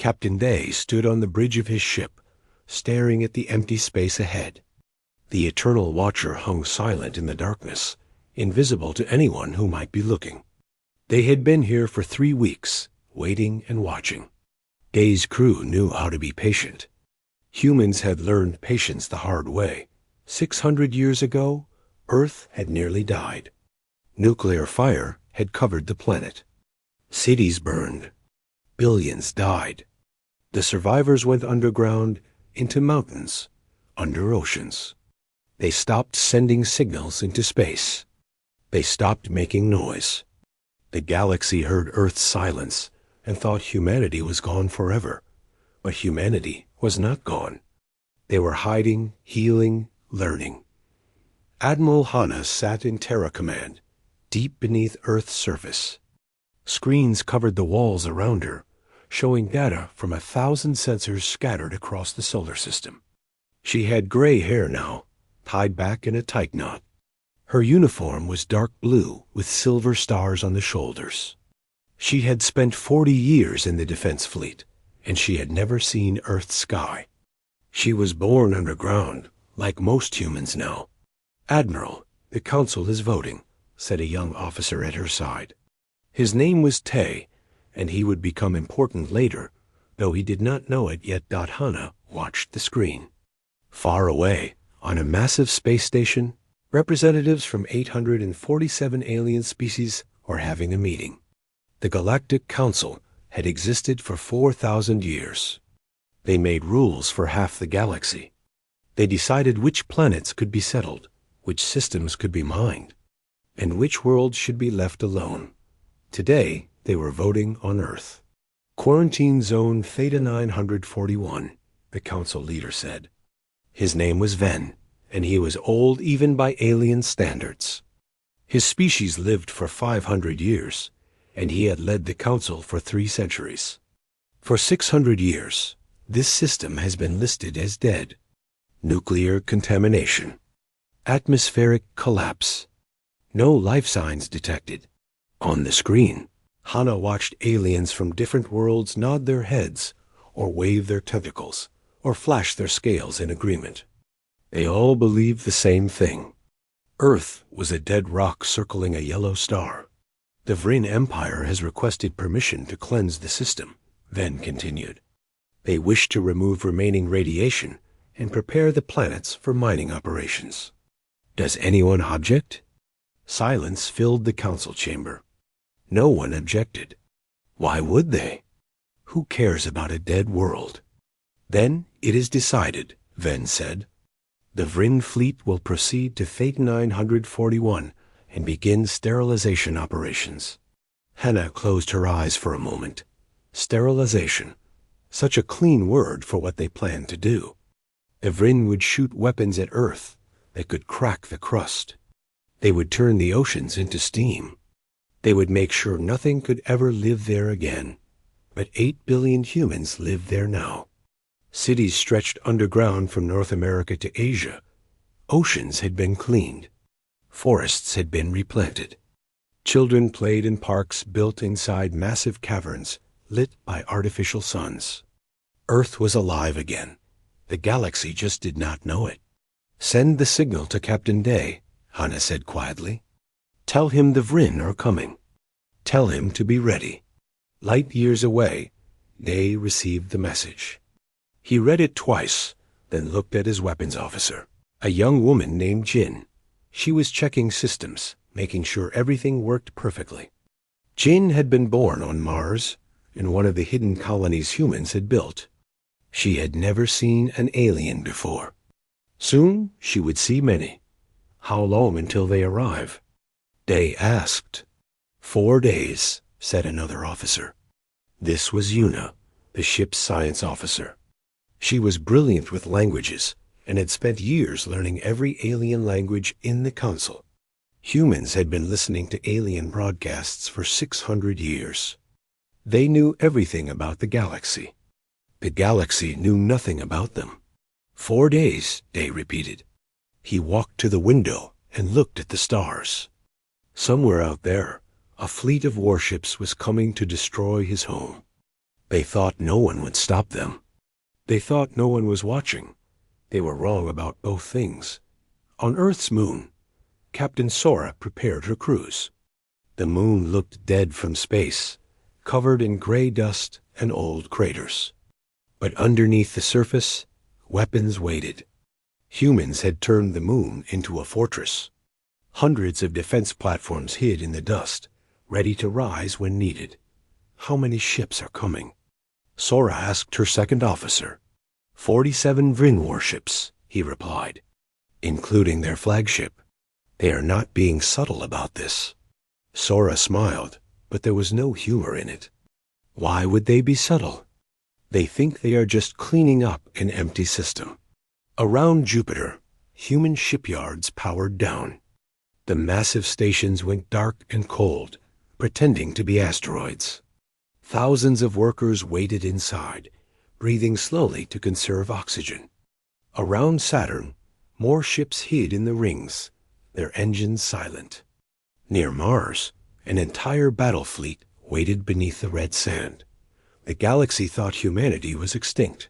Captain Day stood on the bridge of his ship, staring at the empty space ahead. The Eternal Watcher hung silent in the darkness, invisible to anyone who might be looking. They had been here for 3 weeks, waiting and watching. Day's crew knew how to be patient. Humans had learned patience the hard way. 600 years ago, Earth had nearly died. Nuclear fire had covered the planet. Cities burned. Billions died. The survivors went underground, into mountains, under oceans. They stopped sending signals into space. They stopped making noise. The galaxy heard Earth's silence and thought humanity was gone forever. But humanity was not gone. They were hiding, healing, learning. Admiral Hana sat in Terra Command, deep beneath Earth's surface. Screens covered the walls around her, showing data from 1,000 sensors scattered across the solar system. She had gray hair now, tied back in a tight knot. Her uniform was dark blue with silver stars on the shoulders. She had spent 40 years in the defense fleet, and she had never seen Earth's sky. She was born underground, like most humans now. "Admiral, the Council is voting," said a young officer at her side. His name was Tay, and he would become important later, though he did not know it yet. Hana watched the screen. Far away, on a massive space station, representatives from 847 alien species were having a meeting. The Galactic Council had existed for 4,000 years. They made rules for half the galaxy. They decided which planets could be settled, which systems could be mined, and which worlds should be left alone. Today, they were voting on Earth. "Quarantine Zone Theta 941, the Council leader said. His name was Ven, and he was old even by alien standards. His species lived for 500 years, and he had led the Council for 3 centuries. For 600 years, this system has been listed as dead. Nuclear contamination. Atmospheric collapse. No life signs detected." On the screen, Hana watched aliens from different worlds nod their heads, or wave their tentacles, or flash their scales in agreement. They all believed the same thing. Earth was a dead rock circling a yellow star. "The Vryn Empire has requested permission to cleanse the system," Ven continued. "They wish to remove remaining radiation and prepare the planets for mining operations. Does anyone object?" Silence filled the council chamber. No one objected. Why would they? Who cares about a dead world? "Then it is decided," Ven said. "The Vryn fleet will proceed to Theta 941 and begin sterilization operations." Hana closed her eyes for a moment. Sterilization. Such a clean word for what they planned to do. The Vryn would shoot weapons at Earth that could crack the crust. They would turn the oceans into steam. They would make sure nothing could ever live there again. But 8 billion humans lived there now. Cities stretched underground from North America to Asia. Oceans had been cleaned. Forests had been replanted. Children played in parks built inside massive caverns, lit by artificial suns. Earth was alive again. The galaxy just did not know it. "Send the signal to Captain Day," Hana said quietly. "Tell him the Vryn are coming. Tell him to be ready." Light years away, Day received the message. He read it twice, then looked at his weapons officer, a young woman named Jin. She was checking systems, making sure everything worked perfectly. Jin had been born on Mars, in one of the hidden colonies humans had built. She had never seen an alien before. Soon she would see many. How long until they arrive? Day asked. 4 days, said another officer. This was Yuna, the ship's science officer. She was brilliant with languages and had spent years learning every alien language in the Council. Humans had been listening to alien broadcasts for 600 years. They knew everything about the galaxy. The galaxy knew nothing about them. 4 days, Day repeated. He walked to the window and looked at the stars. Somewhere out there, a fleet of warships was coming to destroy his home. They thought no one would stop them. They thought no one was watching. They were wrong about both things. On Earth's moon, Captain Sora prepared her cruise. The moon looked dead from space, covered in gray dust and old craters. But underneath the surface, weapons waited. Humans had turned the moon into a fortress. Hundreds of defense platforms hid in the dust, ready to rise when needed. How many ships are coming? Sora asked her second officer. 47 Vryn warships, he replied, including their flagship. They are not being subtle about this. Sora smiled, but there was no humor in it. Why would they be subtle? They think they are just cleaning up an empty system. Around Jupiter, human shipyards powered down. The massive stations went dark and cold, pretending to be asteroids. Thousands of workers waited inside, breathing slowly to conserve oxygen. Around Saturn, more ships hid in the rings, their engines silent. Near Mars, an entire battle fleet waited beneath the red sand. The galaxy thought humanity was extinct.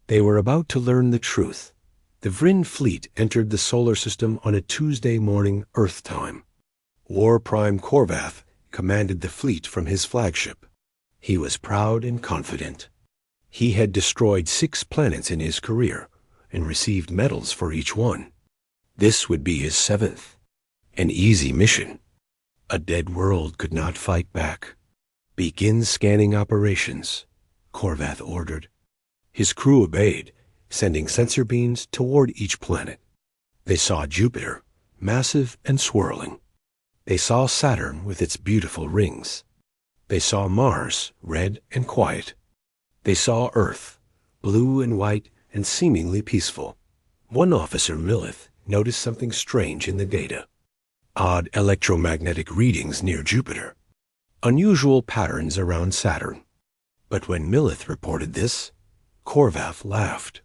They were about to learn the truth. The Vryn fleet entered the solar system on a Tuesday morning Earth time. War Prime Corvath commanded the fleet from his flagship. He was proud and confident. He had destroyed 6 planets in his career and received medals for each one. This would be his 7th. An easy mission. A dead world could not fight back. Begin scanning operations, Corvath ordered. His crew obeyed, sending sensor beams toward each planet. They saw Jupiter, massive and swirling. They saw Saturn with its beautiful rings. They saw Mars, red and quiet. They saw Earth, blue and white and seemingly peaceful. One officer, Millith, noticed something strange in the data. Odd electromagnetic readings near Jupiter. Unusual patterns around Saturn. But when Millith reported this, Corvath laughed.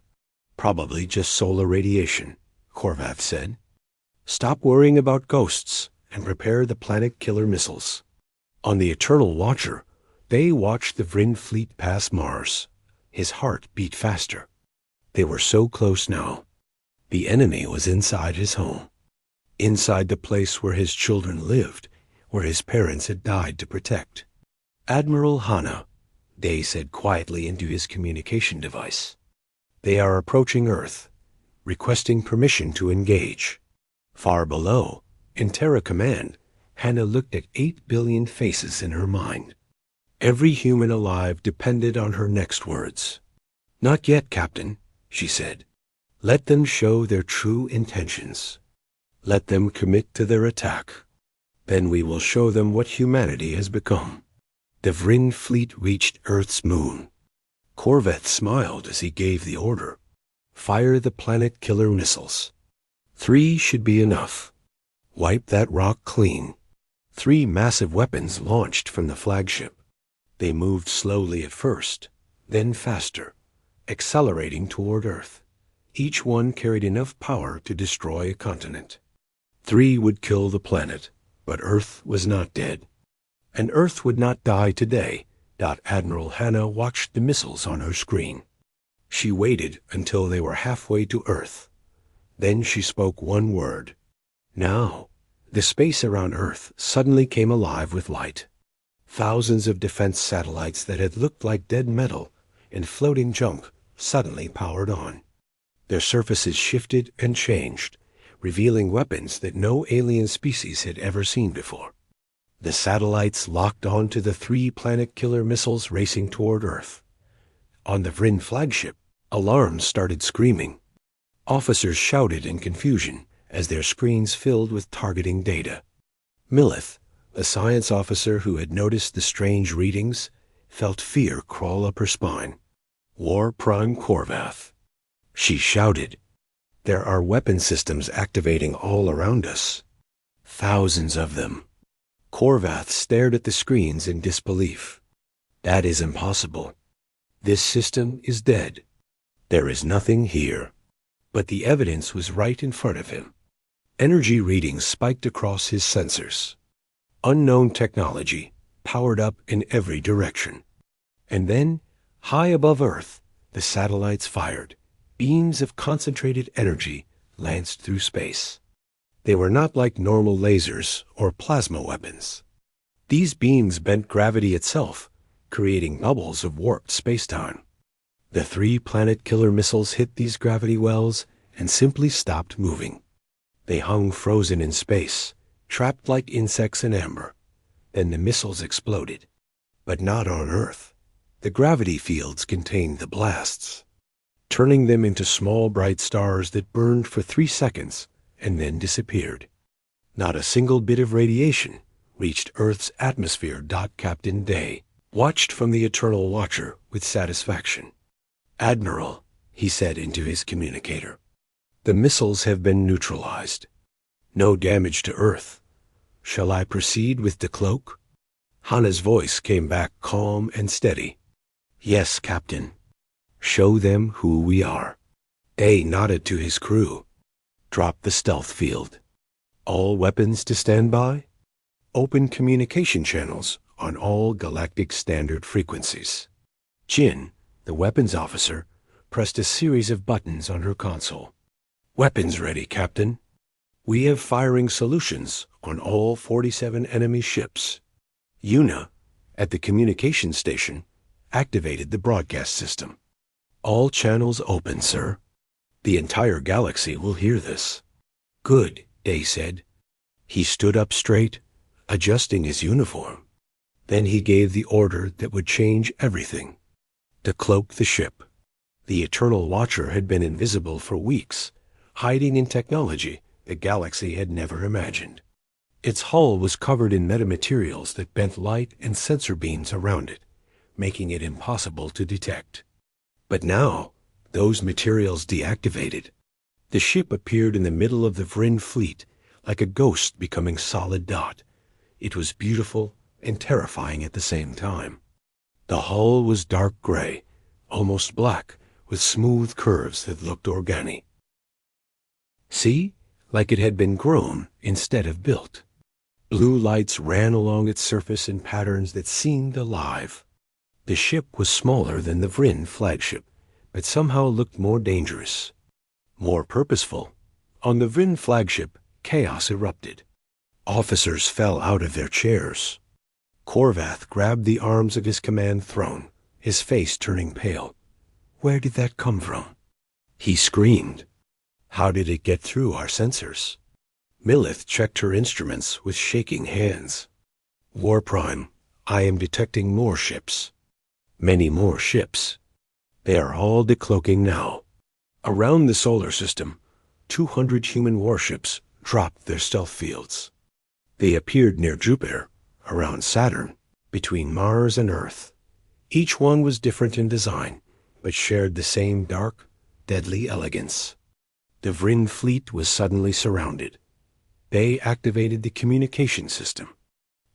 Probably just solar radiation, Corvath said. Stop worrying about ghosts and prepare the planet killer missiles. On the Eternal Watcher, they watched the Vryn fleet pass Mars. His heart beat faster. They were so close now. The enemy was inside his home. Inside the place where his children lived, where his parents had died to protect. Admiral Hana, Day said quietly into his communication device. They are approaching Earth, requesting permission to engage. Far below, in Terra Command, Hannah looked at 8 billion faces in her mind. Every human alive depended on her next words. Not yet, Captain, she said. Let them show their true intentions. Let them commit to their attack. Then we will show them what humanity has become. The Vryn fleet reached Earth's moon. Corvath smiled as he gave the order. Fire the planet killer missiles. 3 should be enough. Wipe that rock clean. 3 massive weapons launched from the flagship. They moved slowly at first, then faster, accelerating toward Earth. Each one carried enough power to destroy a continent. 3 would kill the planet, but Earth was not dead. And Earth would not die today. Admiral Hannah watched the missiles on her screen. She waited until they were halfway to Earth. Then she spoke one word. Now, the space around Earth suddenly came alive with light. Thousands of defense satellites that had looked like dead metal and floating junk suddenly powered on. Their surfaces shifted and changed, revealing weapons that no alien species had ever seen before. The satellites locked onto the 3 planet killer missiles racing toward Earth. On the Vryn flagship, alarms started screaming. Officers shouted in confusion as their screens filled with targeting data. Millith, the science officer who had noticed the strange readings, felt fear crawl up her spine. War Prime Corvath. She shouted, "There are weapon systems activating all around us. Thousands of them." Corvath stared at the screens in disbelief. That is impossible. This system is dead. There is nothing here. But the evidence was right in front of him. Energy readings spiked across his sensors. Unknown technology, powered up in every direction. And then High above Earth, the satellites fired. Beams of concentrated energy lanced through space. They were not like normal lasers or plasma weapons. These beams bent gravity itself, creating bubbles of warped spacetime. The 3 planet-killer missiles hit these gravity wells and simply stopped moving. They hung frozen in space, trapped like insects in amber. Then the missiles exploded. But not on Earth. The gravity fields contained the blasts, turning them into small bright stars that burned for 3 seconds and then disappeared. Not a single bit of radiation reached Earth's atmosphere. Captain Day watched from the Eternal Watcher with satisfaction. "Admiral," he said into his communicator, "the missiles have been neutralized. No damage to Earth. Shall I proceed with Decloaked?" Hana's voice came back calm and steady. "Yes, Captain. Show them who we are." Day nodded to his crew. "Drop the stealth field. All weapons to stand by. Open communication channels on all galactic standard frequencies." Jin, the weapons officer, pressed a series of buttons on her console. "Weapons ready, Captain. We have firing solutions on all 47 enemy ships." Yuna, at the communication station, activated the broadcast system. "All channels open, sir. The entire galaxy will hear this." "Good," Day said. He stood up straight, adjusting his uniform. Then he gave the order that would change everything. Decloak the ship. The Eternal Watcher had been invisible for weeks, hiding in technology the galaxy had never imagined. Its hull was covered in metamaterials that bent light and sensor beams around it, making it impossible to detect. But now, those materials deactivated. The ship appeared in the middle of the Vryn fleet, like a ghost becoming solid dot. It was beautiful and terrifying at the same time. The hull was dark gray, almost black, with smooth curves that looked organic. See? Like it had been grown instead of built. Blue lights ran along its surface in patterns that seemed alive. The ship was smaller than the Vryn flagship, but somehow looked more dangerous, more purposeful. On the Vryn flagship, chaos erupted. Officers fell out of their chairs. Korvath grabbed the arms of his command throne, his face turning pale. Where did that come from? He screamed. How did it get through our sensors? Milith checked her instruments with shaking hands. War Prime, I am detecting more ships. Many more ships. They are all decloaking now. Around the solar system, 200 human warships dropped their stealth fields. They appeared near Jupiter, around Saturn, between Mars and Earth. Each one was different in design, but shared the same dark, deadly elegance. The Vryn fleet was suddenly surrounded. They activated the communication system.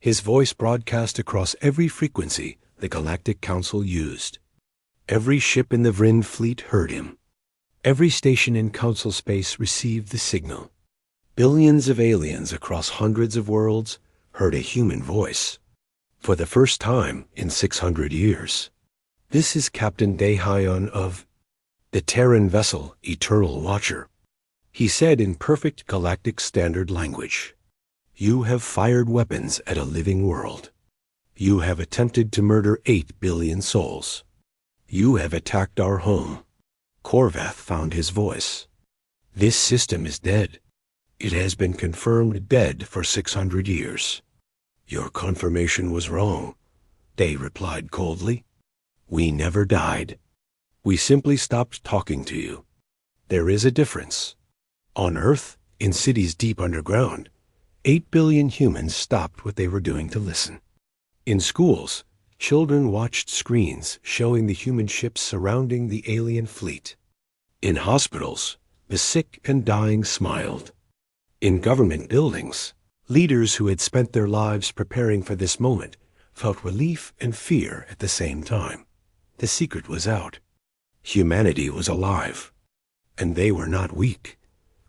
His voice broadcast across every frequency the Galactic Council used. Every ship in the Vryn fleet heard him. Every station in Council space received the signal. Billions of aliens across hundreds of worlds heard a human voice. For the first time in 600 years. This is Captain Daehyun of the Terran vessel Eternal Watcher. He said in perfect galactic standard language, You have fired weapons at a living world. You have attempted to murder 8 billion souls. You have attacked our home. Korvath found his voice. This system is dead. It has been confirmed dead for 600 years. Your confirmation was wrong, Day replied coldly. We never died. We simply stopped talking to you. There is a difference. On Earth, in cities deep underground, 8 billion humans stopped what they were doing to listen. In schools, children watched screens showing the human ships surrounding the alien fleet. In hospitals, the sick and dying smiled. In government buildings, leaders who had spent their lives preparing for this moment felt relief and fear at the same time. The secret was out. Humanity was alive. And they were not weak.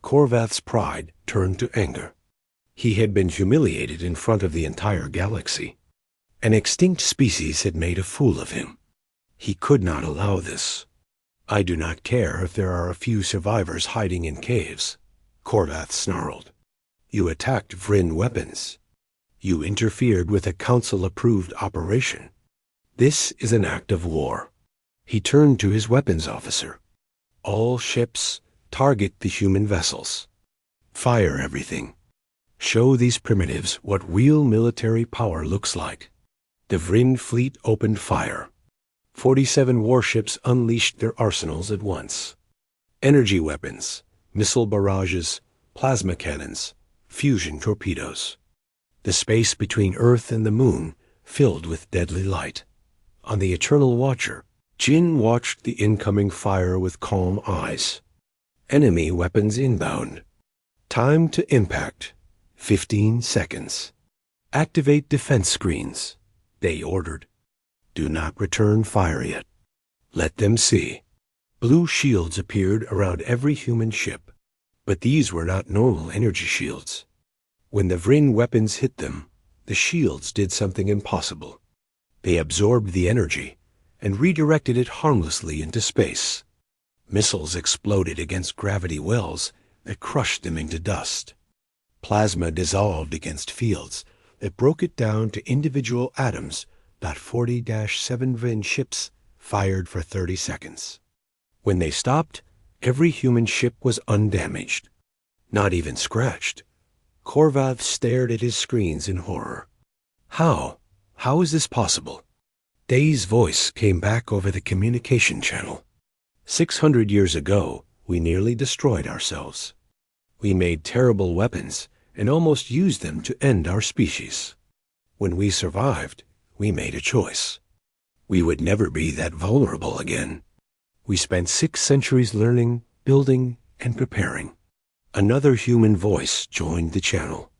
Korvath's pride turned to anger. He had been humiliated in front of the entire galaxy. An extinct species had made a fool of him. He could not allow this. I do not care if there are a few survivors hiding in caves, Korvath snarled. You attacked Vryn weapons. You interfered with a council-approved operation. This is an act of war. He turned to his weapons officer. All ships, target the human vessels. Fire everything. Show these primitives what real military power looks like. The Vryn fleet opened fire. 47 warships unleashed their arsenals at once. Energy weapons, missile barrages, plasma cannons, fusion torpedoes. The space between Earth and the Moon filled with deadly light. On the Eternal Watcher, Jin watched the incoming fire with calm eyes. Enemy weapons inbound. Time to impact. 15 seconds. Activate defense screens, they ordered. Do not return fire yet. Let them see. Blue shields appeared around every human ship, but these were not normal energy shields. When the Vryn weapons hit them, the shields did something impossible. They absorbed the energy and redirected it harmlessly into space. Missiles exploded against gravity wells that crushed them into dust. Plasma dissolved against fields that broke it down to individual atoms. 40-7 Vryn ships fired for 30 seconds. When they stopped, every human ship was undamaged, not even scratched. Korvath stared at his screens in horror. How? How is this possible? Day's voice came back over the communication channel. 600 years ago, we nearly destroyed ourselves. We made terrible weapons and almost used them to end our species. When we survived, we made a choice. We would never be that vulnerable again. We spent 6 centuries learning, building, and preparing. Another human voice joined the channel.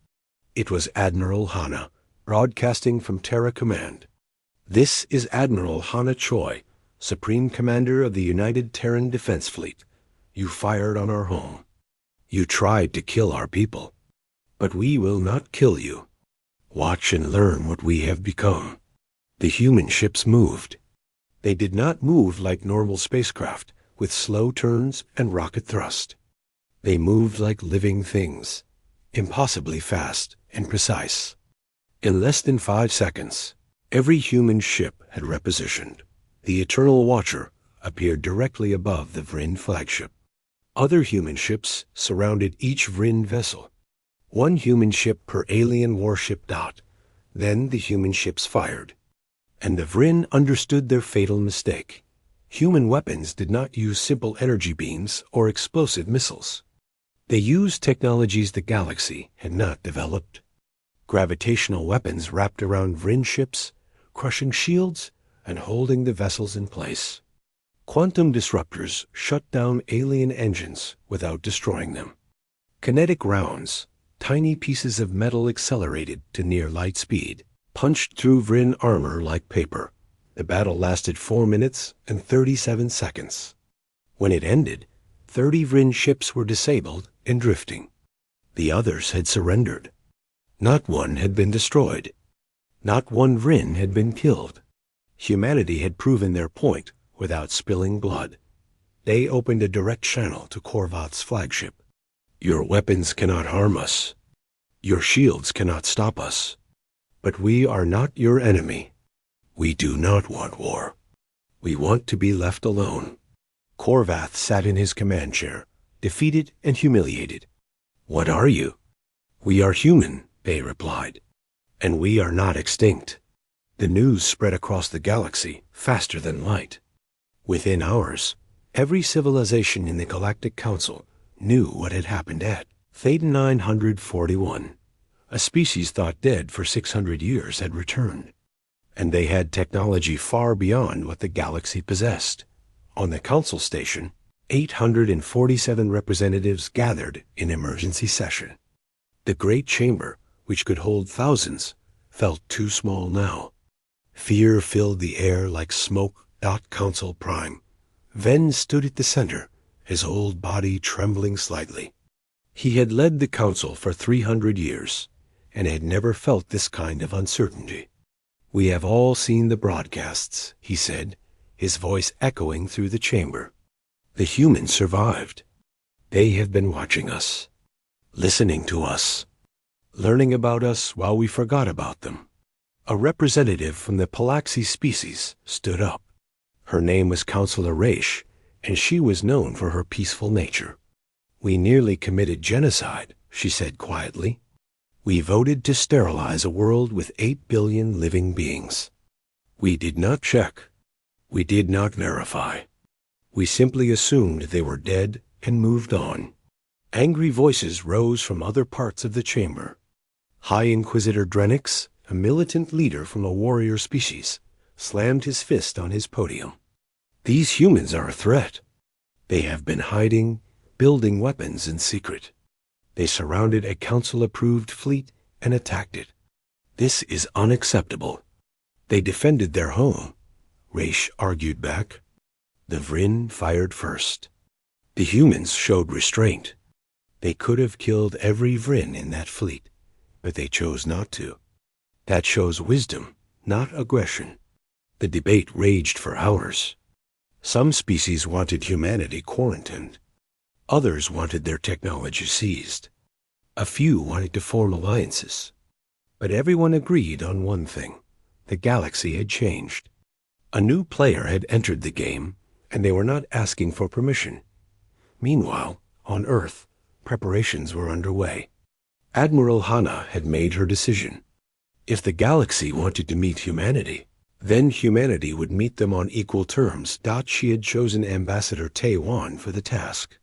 It was Admiral Hana, broadcasting from Terra Command. This is Admiral Hana Choi, Supreme Commander of the United Terran Defense Fleet. You fired on our home. You tried to kill our people. But we will not kill you. Watch and learn what we have become. The human ships moved. They did not move like normal spacecraft, with slow turns and rocket thrust. They moved like living things, impossibly fast and precise. In less than 5 seconds, every human ship had repositioned. The Eternal Watcher appeared directly above the Vryn flagship. Other human ships surrounded each Vryn vessel. 1 human ship per alien warship dot. Then the human ships fired. And the Vryn understood their fatal mistake. Human weapons did not use simple energy beams or explosive missiles. They used technologies the galaxy had not developed. Gravitational weapons wrapped around Vryn ships, crushing shields and holding the vessels in place. Quantum disruptors shut down alien engines without destroying them. Kinetic rounds, tiny pieces of metal accelerated to near light speed, punched through Vryn armor like paper. The battle lasted 4 minutes and 37 seconds. When it ended, 30 Vryn ships were disabled and drifting. The others had surrendered. Not one had been destroyed. Not one Vryn had been killed. Humanity had proven their point without spilling blood. They opened a direct channel to Korvath's flagship. Your weapons cannot harm us. Your shields cannot stop us. But we are not your enemy. We do not want war. We want to be left alone. Korvath sat in his command chair, defeated and humiliated. What are you? We are human, they replied. And we are not extinct. The news spread across the galaxy faster than light. Within hours, every civilization in the Galactic Council knew what had happened at Thetan 941. A species thought dead for 600 years had returned. And they had technology far beyond what the galaxy possessed. On the council station, 847 representatives gathered in emergency session. The great chamber, which could hold thousands, felt too small now. Fear filled the air like smoke. Council Prime. Ven stood at the center, his old body trembling slightly. He had led the council for 300 years, and had never felt this kind of uncertainty. We have all seen the broadcasts, he said, his voice echoing through the chamber. The humans survived. They have been watching us, listening to us, learning about us while we forgot about them. A representative from the Palaxi species stood up. Her name was Counselor Raish, and she was known for her peaceful nature. "We nearly committed genocide," she said quietly. "We voted to sterilize a world with 8 billion living beings. We did not check. We did not verify. We simply assumed they were dead and moved on." Angry voices rose from other parts of the chamber. High Inquisitor Drenix, a militant leader from a warrior species, slammed his fist on his podium. "These humans are a threat. They have been hiding, building weapons in secret. They surrounded a council-approved fleet and attacked it. This is unacceptable. They defended their home," Raish argued back. "The Vryn fired first. The humans showed restraint. They could have killed every Vryn in that fleet, but they chose not to. That shows wisdom, not aggression." The debate raged for hours. Some species wanted humanity quarantined. Others wanted their technology seized. A few wanted to form alliances. But everyone agreed on one thing: the galaxy had changed. A new player had entered the game, and they were not asking for permission. Meanwhile, on Earth, preparations were underway. Admiral Hana had made her decision. If the galaxy wanted to meet humanity, then humanity would meet them on equal terms. She had chosen Ambassador Tay Wan for the task.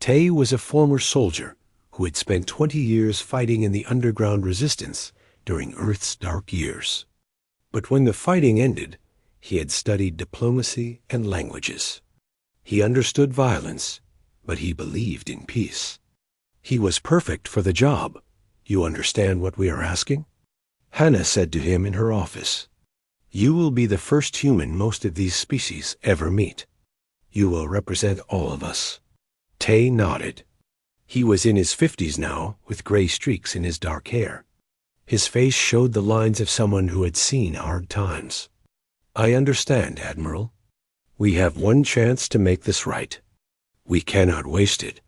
Tay was a former soldier who had spent 20 years fighting in the underground resistance during Earth's dark years. But when the fighting ended, he had studied diplomacy and languages. He understood violence, but he believed in peace. He was perfect for the job. "You understand what we are asking?" Hannah said to him in her office. "You will be the first human most of these species ever meet. You will represent all of us." Tay nodded. He was in his 50s now, with gray streaks in his dark hair. His face showed the lines of someone who had seen hard times. "I understand, Admiral. We have one chance to make this right. We cannot waste it.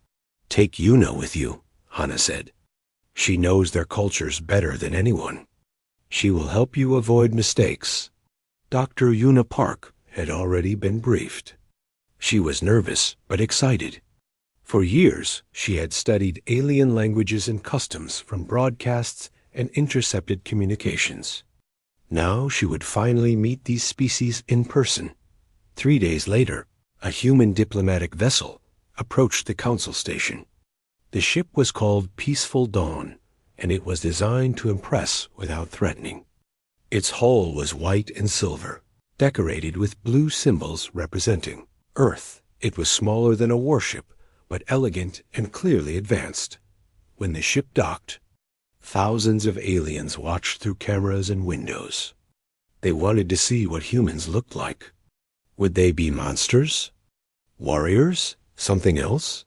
Take Yuna with you," Hana said. "She knows their cultures better than anyone. She will help you avoid mistakes." Dr. Yuna Park had already been briefed. She was nervous but excited. For years, she had studied alien languages and customs from broadcasts and intercepted communications. Now she would finally meet these species in person. 3 days later, a human diplomatic vessel approached the council station. The ship was called Peaceful Dawn, and it was designed to impress without threatening. Its hull was white and silver, decorated with blue symbols representing Earth. It was smaller than a warship, but elegant and clearly advanced. When the ship docked, thousands of aliens watched through cameras and windows. They wanted to see what humans looked like. Would they be monsters? Warriors? Something else?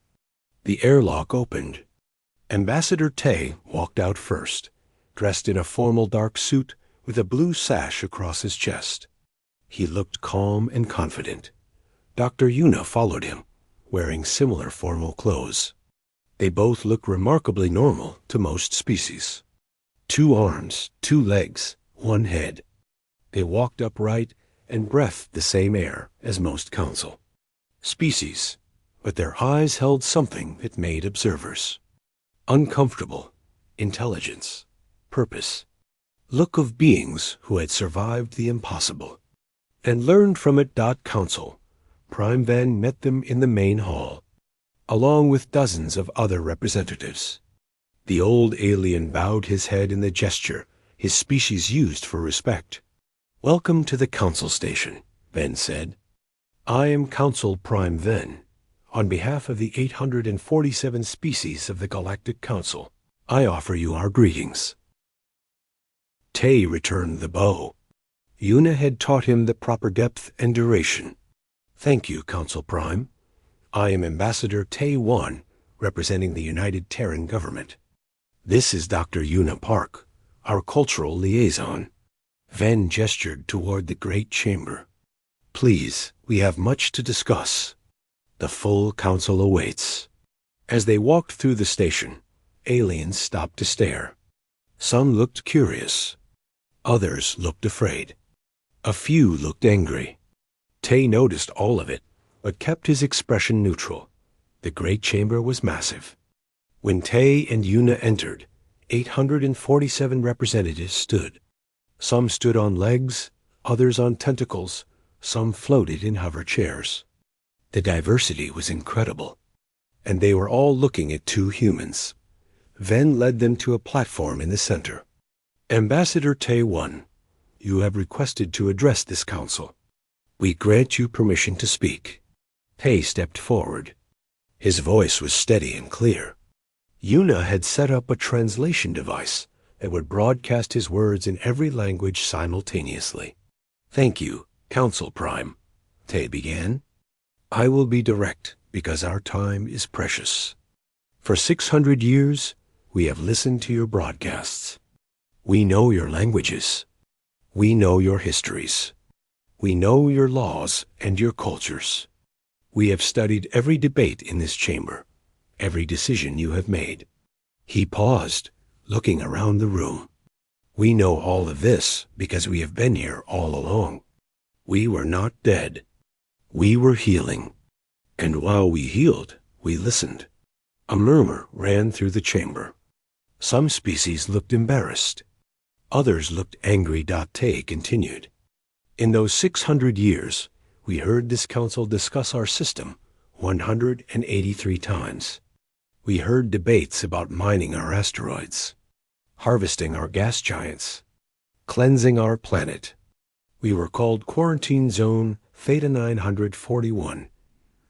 The airlock opened. Ambassador Tay walked out first, dressed in a formal dark suit with a blue sash across his chest. He looked calm and confident. Dr. Yuna followed him, wearing similar formal clothes. They both looked remarkably normal to most species. 2 arms, 2 legs, 1 head. They walked upright and breathed the same air as most council species, but their eyes held something that made observers uncomfortable: intelligence, purpose, look of beings who had survived the impossible and learned from it. Council Prime Ven met them in the main hall, along with dozens of other representatives. The old alien bowed his head in the gesture his species used for respect. "Welcome to the council station," Ven said. "I am Council Prime Ven. On behalf of the 847 species of the Galactic Council, I offer you our greetings." Tay returned the bow. Yuna had taught him the proper depth and duration. "Thank you, Council Prime. I am Ambassador Tay Wan, representing the United Terran government. This is Dr. Yuna Park, our cultural liaison." Ven gestured toward the great chamber. Please, we have much to discuss. The full council awaits. As they walked through the station, aliens stopped to stare. Some looked curious. Others looked afraid. A few looked angry. Tay noticed all of it, but kept his expression neutral. The great chamber was massive. When Tay and Yuna entered, 847 representatives stood. Some stood on legs, others on tentacles, some floated in hover chairs. The diversity was incredible, and they were all looking at two humans. Ven led them to a platform in the center. Ambassador Tay-1, you have requested to address this council. We grant you permission to speak. Tay stepped forward. His voice was steady and clear. Yuna had set up a translation device that would broadcast his words in every language simultaneously. Thank you, Council Prime, Tay began. I will be direct because our time is precious. For 600 years, we have listened to your broadcasts. We know your languages. We know your histories. We know your laws and your cultures. We have studied every debate in this chamber, every decision you have made. He paused, looking around the room. We know all of this because we have been here all along. We were not dead. We were healing. And while we healed, we listened. A murmur ran through the chamber. Some species looked embarrassed. Others looked angry. Tay continued. In those 600 years, we heard this council discuss our system 183 times. We heard debates about mining our asteroids, harvesting our gas giants, cleansing our planet. We were called Quarantine Zone Theta 941,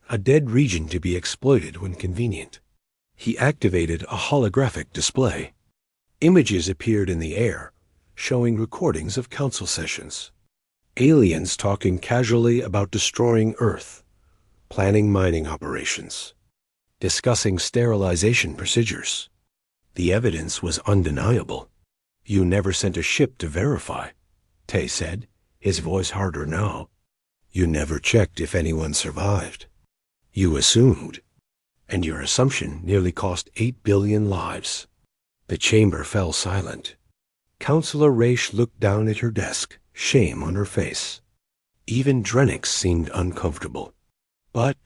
a dead region to be exploited when convenient. He activated a holographic display. Images appeared in the air, showing recordings of council sessions. Aliens talking casually about destroying Earth, planning mining operations, discussing sterilization procedures. The evidence was undeniable. You never sent a ship to verify, Tay said, his voice harder now. You never checked if anyone survived. You assumed, and your assumption nearly cost 8 billion lives. The chamber fell silent. Counselor Raish looked down at her desk, shame on her face. Even Drenix seemed uncomfortable. But,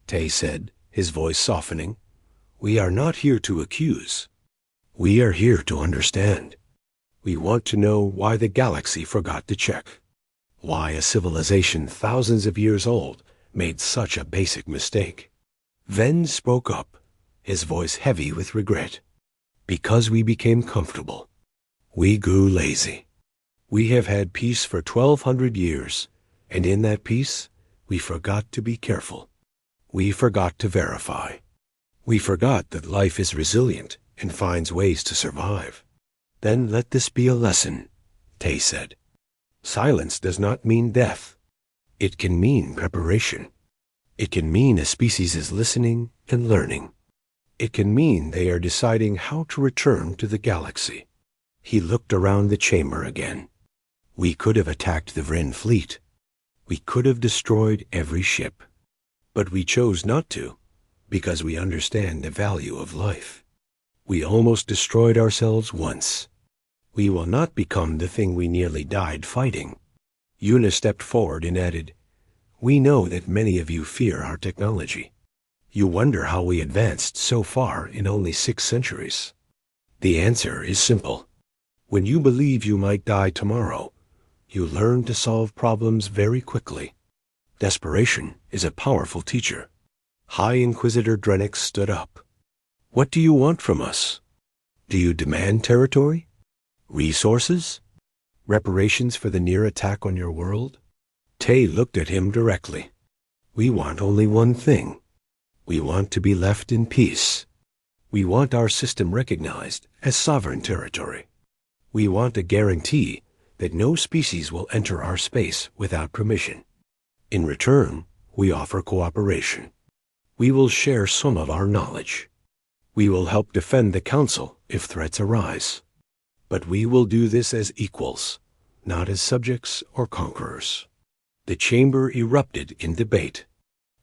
Tay said, his voice softening, we are not here to accuse. We are here to understand. We want to know why the galaxy forgot to check. Why a civilization thousands of years old made such a basic mistake. Ven spoke up, his voice heavy with regret. Because we became comfortable. We grew lazy. We have had peace for 1,200 years, and in that peace, we forgot to be careful. We forgot to verify. We forgot that life is resilient and finds ways to survive. Then let this be a lesson, Tay said. Silence does not mean death. It can mean preparation. It can mean a species is listening and learning. It can mean they are deciding how to return to the galaxy. He looked around the chamber again. We could have attacked the Vryn fleet. We could have destroyed every ship. But we chose not to, because we understand the value of life. We almost destroyed ourselves once. We will not become the thing we nearly died fighting. Yuna stepped forward and added, we know that many of you fear our technology. You wonder how we advanced so far in only 6 centuries. The answer is simple. When you believe you might die tomorrow, you learn to solve problems very quickly. Desperation is a powerful teacher. High Inquisitor Drenix stood up. What do you want from us? Do you demand territory? Resources? Reparations for the near attack on your world? Tay looked at him directly. We want only one thing. We want to be left in peace. We want our system recognized as sovereign territory. We want a guarantee that no species will enter our space without permission. In return, we offer cooperation. We will share some of our knowledge. We will help defend the Council if threats arise. But we will do this as equals, not as subjects or conquerors. The chamber erupted in debate.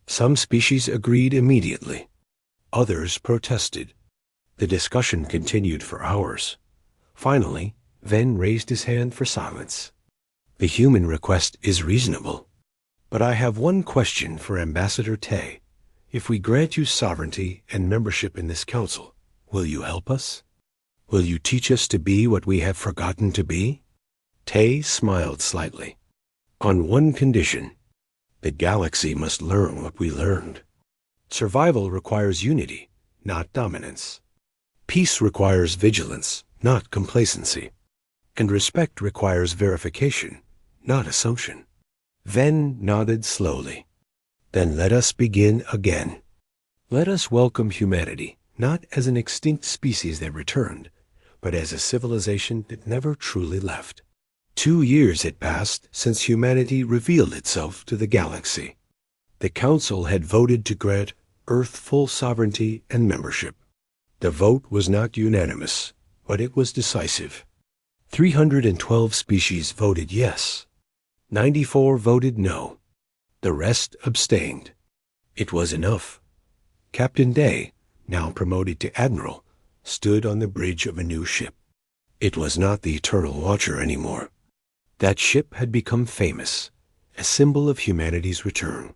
Some species agreed immediately. Others protested. The discussion continued for hours. Finally, Ven raised his hand for silence. The human request is reasonable. But I have one question for Ambassador Tay. If we grant you sovereignty and membership in this council, will you help us? Will you teach us to be what we have forgotten to be? Tay smiled slightly. On one condition. The galaxy must learn what we learned. Survival requires unity, not dominance. Peace requires vigilance, not complacency. And respect requires verification, not assumption. Ven nodded slowly. Then let us begin again. Let us welcome humanity, not as an extinct species that returned, but as a civilization that never truly left. 2 years had passed since humanity revealed itself to the galaxy. The Council had voted to grant Earth full sovereignty and membership. The vote was not unanimous, but it was decisive. 312 species voted yes. 94 voted no. The rest abstained. It was enough. Captain Day, now promoted to Admiral, stood on the bridge of a new ship. It was not the Eternal Watcher anymore. That ship had become famous, a symbol of humanity's return.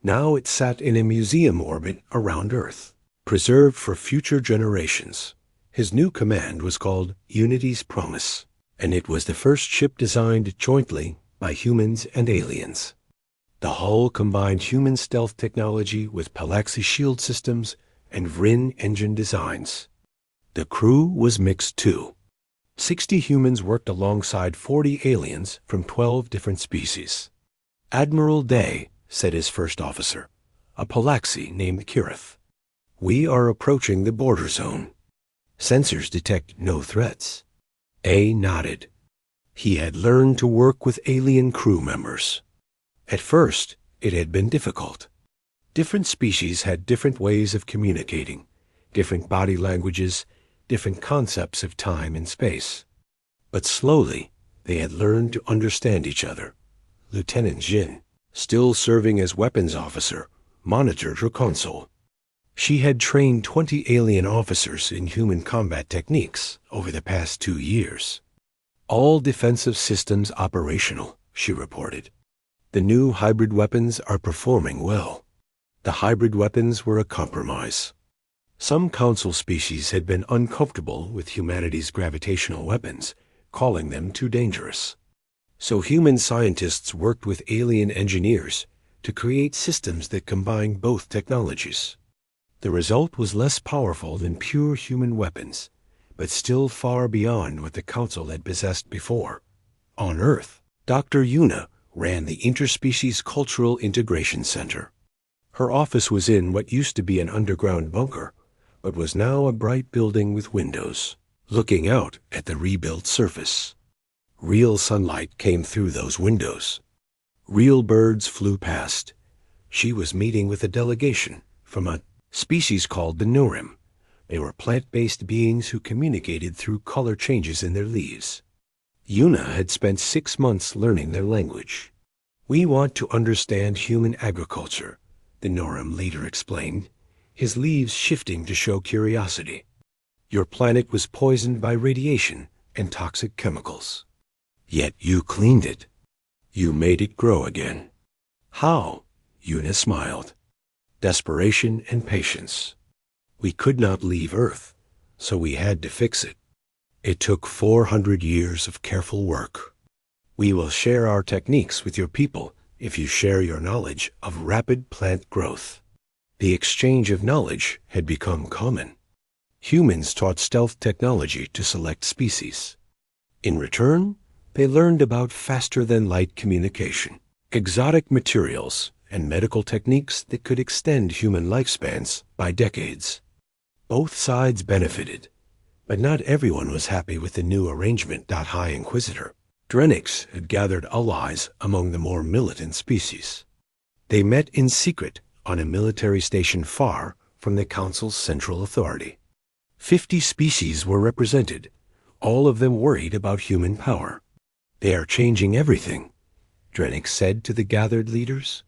Now it sat in a museum orbit around Earth, preserved for future generations. His new command was called Unity's Promise, and it was the first ship designed jointly by humans and aliens. The hull combined human stealth technology with Palaxi shield systems and Vryn engine designs. The crew was mixed too. 60 humans worked alongside 40 aliens from 12 different species. Admiral Day, said his first officer, a Palaxi named Kirith. We are approaching the border zone. Sensors detect no threats. A nodded. He had learned to work with alien crew members. At first, it had been difficult. Different species had different ways of communicating, different body languages, different concepts of time and space. But slowly, they had learned to understand each other. Lieutenant Jin, still serving as weapons officer, monitored her console. She had trained 20 alien officers in human combat techniques over the past 2 years. All defensive systems operational, she reported. The new hybrid weapons are performing well. The hybrid weapons were a compromise. Some council species had been uncomfortable with humanity's gravitational weapons, calling them too dangerous. So human scientists worked with alien engineers to create systems that combined both technologies. The result was less powerful than pure human weapons, but still far beyond what the Council had possessed before. On Earth, Dr. Yuna ran the Interspecies Cultural Integration Center. Her office was in what used to be an underground bunker, but was now a bright building with windows, looking out at the rebuilt surface. Real sunlight came through those windows. Real birds flew past. She was meeting with a delegation from a species called the Norim. They were plant-based beings who communicated through color changes in their leaves. Yuna had spent 6 months learning their language. We want to understand human agriculture, the Norim leader explained, his leaves shifting to show curiosity. Your planet was poisoned by radiation and toxic chemicals. Yet you cleaned it. You made it grow again. How? Yuna smiled. Desperation and patience. We could not leave Earth, so we had to fix it. It took 400 years of careful work. We will share our techniques with your people if you share your knowledge of rapid plant growth. The exchange of knowledge had become common. Humans taught stealth technology to select species. In return, they learned about faster-than-light communication, exotic materials, and medical techniques that could extend human lifespans by decades. Both sides benefited, but not everyone was happy with the new arrangement. High Inquisitor Drenix had gathered allies among the more militant species. They met in secret on a military station far from the Council's central authority. 50 species were represented, all of them worried about human power. They are changing everything, Drennick said to the gathered leaders.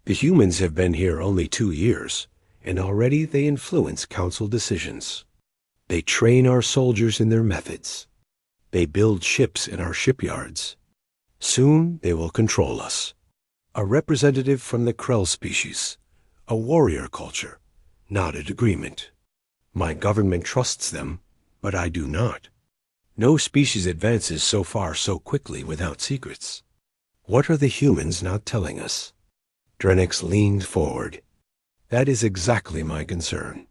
The humans have been here only 2 years, and already they influence council decisions. They train our soldiers in their methods. They build ships in our shipyards. Soon they will control us. A representative from the Krell species, a warrior culture, nodded agreement. My government trusts them, but I do not. No species advances so far so quickly without secrets. What are the humans not telling us? Drennick leaned forward. That is exactly my concern.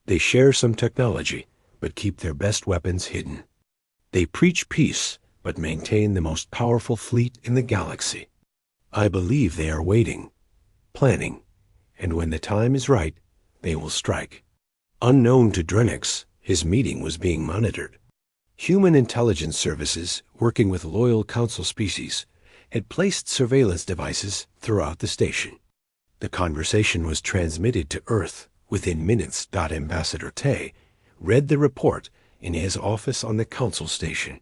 They share some technology, but keep their best weapons hidden. They preach peace, but maintain the most powerful fleet in the galaxy. I believe they are waiting, planning, and when the time is right, they will strike. Unknown to Drennick, his meeting was being monitored. Human intelligence services, working with loyal council species, had placed surveillance devices throughout the station. The conversation was transmitted to Earth within minutes. Ambassador Tay read the report in his office on the council station.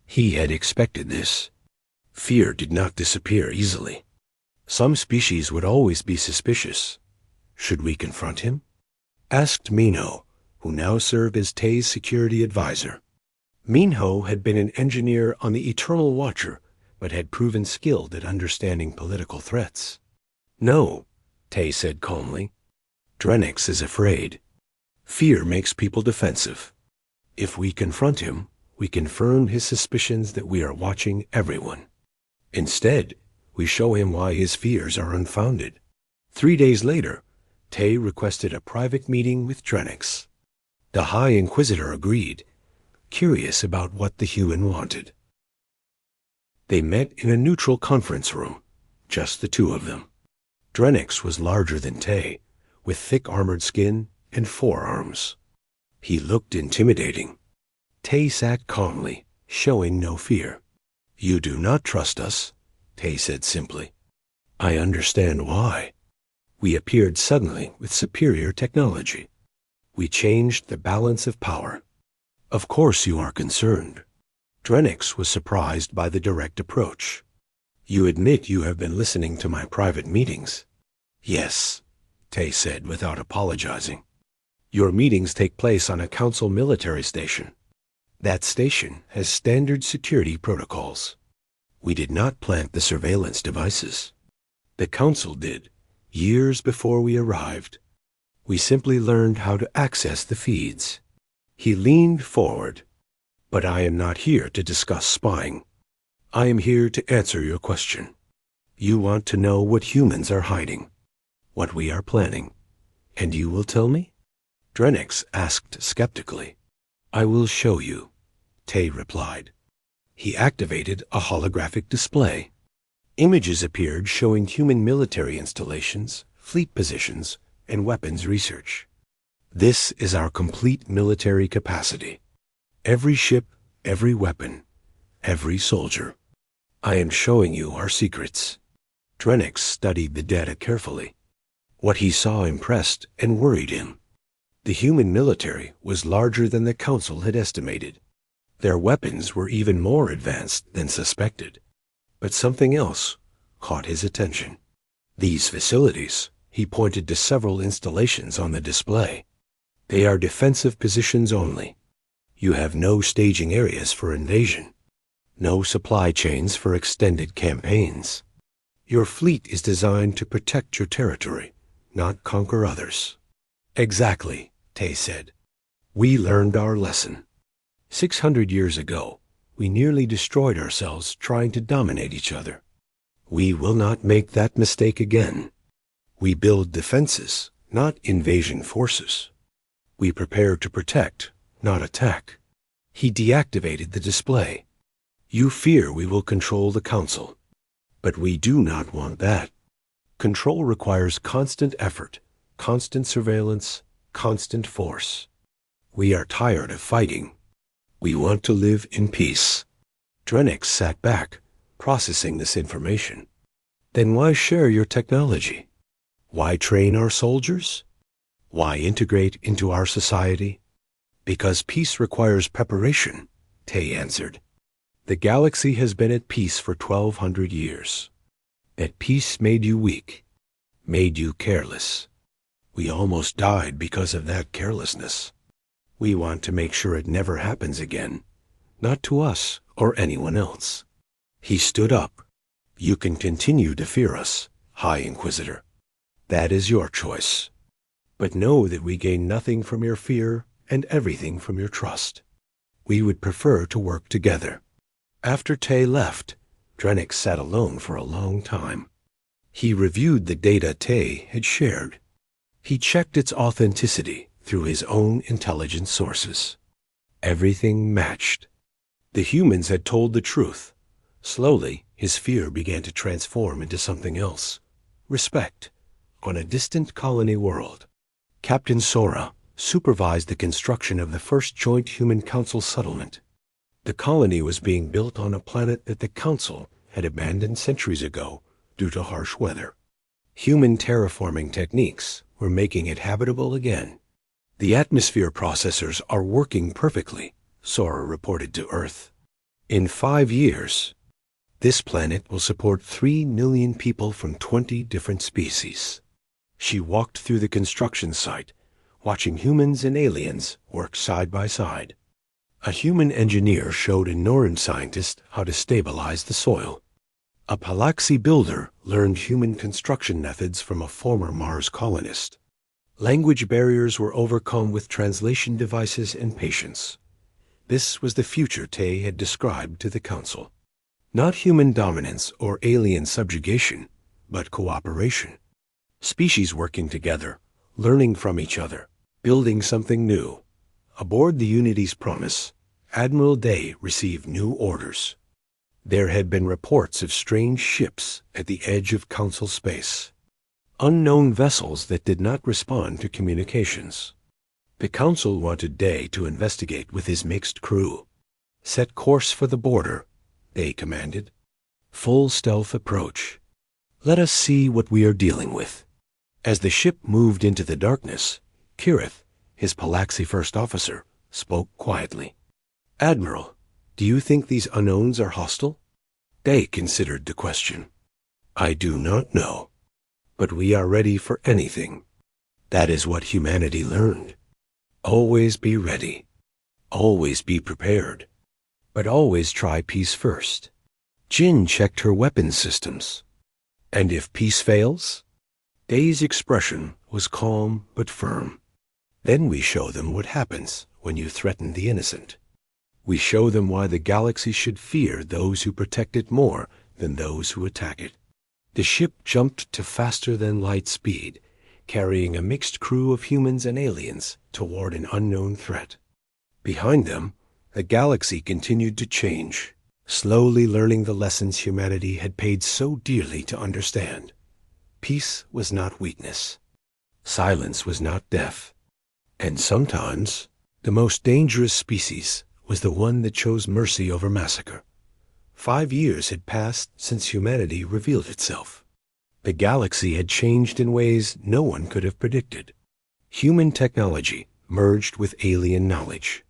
He had expected this. Fear did not disappear easily. Some species would always be suspicious. Should we confront him? Asked Minho, who now served as Tay's security advisor. Minho had been an engineer on the Eternal Watcher, but had proven skilled at understanding political threats. No, Tay said calmly. Drennick is afraid. Fear makes people defensive. If we confront him, we confirm his suspicions that we are watching everyone. Instead, we show him why his fears are unfounded. 3 days later, Tay requested a private meeting with Drennick. The High Inquisitor agreed, curious about what the human wanted. They met in a neutral conference room, just the two of them. Drennick was larger than Tay, with thick armored skin and 4 arms. He looked intimidating. Tay sat calmly, showing no fear. You do not trust us, Tay said simply. I understand why. We appeared suddenly with superior technology. We changed the balance of power. Of course you are concerned. Drennick was surprised by the direct approach. You admit you have been listening to my private meetings? Yes, Tay said without apologizing. Your meetings take place on a council military station. That station has standard security protocols. We did not plant the surveillance devices. The council did, years before we arrived. We simply learned how to access the feeds. He leaned forward. But I am not here to discuss spying. I am here to answer your question. You want to know what humans are hiding, what we are planning, and you will tell me? Drennick asked skeptically. I will show you, Tay replied. He activated a holographic display. Images appeared showing human military installations, fleet positions, and weapons research. This is our complete military capacity. Every ship, every weapon, every soldier. I am showing you our secrets. Drennick studied the data carefully. What he saw impressed and worried him. The human military was larger than the council had estimated. Their weapons were even more advanced than suspected. But something else caught his attention. These facilities, he pointed to several installations on the display. They are defensive positions only. You have no staging areas for invasion, no supply chains for extended campaigns. Your fleet is designed to protect your territory, not conquer others. Exactly, Tay said. We learned our lesson. 600 years ago, we nearly destroyed ourselves trying to dominate each other. We will not make that mistake again. We build defenses, not invasion forces. We prepare to protect, not attack. He deactivated the display. You fear we will control the council. But we do not want that. Control requires constant effort, constant surveillance, constant force. We are tired of fighting. We want to live in peace. Drennick sat back, processing this information. Then why share your technology? Why train our soldiers? Why integrate into our society? Because peace requires preparation, Tay answered. The galaxy has been at peace for 1,200 years. That peace made you weak, made you careless. We almost died because of that carelessness. We want to make sure it never happens again, not to us or anyone else." He stood up. "You can continue to fear us, High Inquisitor. That is your choice. But know that we gain nothing from your fear and everything from your trust. We would prefer to work together." After Tay left, Drennick sat alone for a long time. He reviewed the data Tay had shared. He checked its authenticity through his own intelligence sources. Everything matched. The humans had told the truth. Slowly, his fear began to transform into something else. Respect. On a distant colony world, Captain Sora supervised the construction of the first joint human council settlement. The colony was being built on a planet that the council had abandoned centuries ago due to harsh weather. Human terraforming techniques were making it habitable again. "The atmosphere processors are working perfectly," Sora reported to Earth. "In 5 years, this planet will support 3 million people from 20 different species." She walked through the construction site, watching humans and aliens work side by side. A human engineer showed a Norn scientist how to stabilize the soil. A Palaxi builder learned human construction methods from a former Mars colonist. Language barriers were overcome with translation devices and patience. This was the future Tay had described to the Council. Not human dominance or alien subjugation, but cooperation. Species working together, learning from each other, building something new. Aboard the Unity's Promise, Admiral Day received new orders. There had been reports of strange ships at the edge of Council space. Unknown vessels that did not respond to communications. The Council wanted Day to investigate with his mixed crew. "Set course for the border," Day commanded. "Full stealth approach. Let us see what we are dealing with." As the ship moved into the darkness, Kirith, his Palaxi first officer, spoke quietly. "Admiral, do you think these unknowns are hostile?" Day considered the question. "I do not know, but we are ready for anything. That is what humanity learned. Always be ready. Always be prepared. But always try peace first." Jin checked her weapons systems. "And if peace fails?" Day's expression was calm but firm. "Then we show them what happens when you threaten the innocent. We show them why the galaxy should fear those who protect it more than those who attack it." The ship jumped to faster-than-light speed, carrying a mixed crew of humans and aliens toward an unknown threat. Behind them, the galaxy continued to change, slowly learning the lessons humanity had paid so dearly to understand. Peace was not weakness. Silence was not death. And sometimes, the most dangerous species was the one that chose mercy over massacre. 5 years had passed since humanity revealed itself. The galaxy had changed in ways no one could have predicted. Human technology merged with alien knowledge.